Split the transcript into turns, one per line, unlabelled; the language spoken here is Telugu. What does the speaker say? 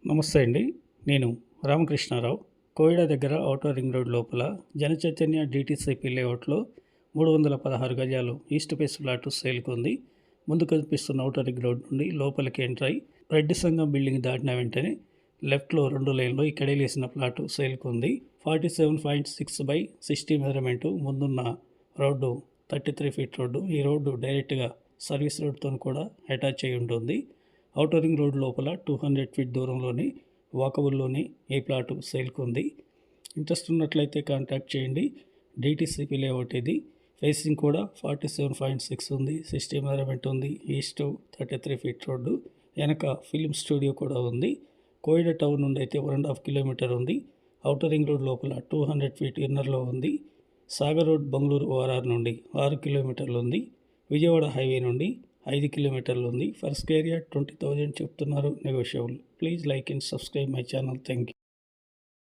నమస్తే అండి. నేను రామకృష్ణారావు. కోయిడా దగ్గర ఔటర్ రింగ్ రోడ్ లోపల జనచైతన్య DTCP లేఅవుట్లో 316 గజాలు ఈస్ట్ ఫేస్ ఫ్లాట్ సేల్కి ఉంది. ముందు కనిపిస్తున్న ఔటర్ రింగ్ రోడ్ నుండి లోపలికి ఎంటర్ అయి రెడ్డి సంఘం బిల్డింగ్ దాటిన వెంటనే లెఫ్ట్లో 2 లైన్లో ఇక్కడే లేసిన ప్లాటు సేల్కి ఉంది. 47.6/60 మెజర్మెంటు ముందున్న రోడ్డు 33 ఫీట్ రోడ్డు. ఈ రోడ్డు డైరెక్ట్గా సర్వీస్ రోడ్తో కూడా అటాచ్ అయి ఉంటుంది. ఔటర్ రింగ్ రోడ్ లోపల 200 ఫీట్ దూరంలోని వాకబుల్లోని ఈ ప్లాటు సేల్కి ఉంది. ఇంట్రెస్ట్ ఉన్నట్లయితే కాంటాక్ట్ చేయండి. DTCP లేఅవుట్ ఇది. ఫేసింగ్ కూడా 47.6 ఉంది, 60 మెజర్మెంట్ ఉంది. East 33 feet road. వెనక ఫిలిం స్టూడియో కూడా ఉంది. కోయిడా టౌన్ నుండి అయితే 1.5 కిలోమీటర్ ఉంది. ఔటర్ రింగ్ రోడ్ లోపల 200 ఫీట్ ఇన్నర్లో ఉంది. సాగర్ రోడ్ బెంగళూరు ORR నుండి 6 కిలోమీటర్లు ఉంది. విజయవాడ హైవే నుండి 5 కిలోమీటర్లు ఉంది. ఫర్ స్క్వేర్ యార్డ్ 20,000 చెప్తున్నారు, negotiable. Please like and subscribe my channel. Thank you.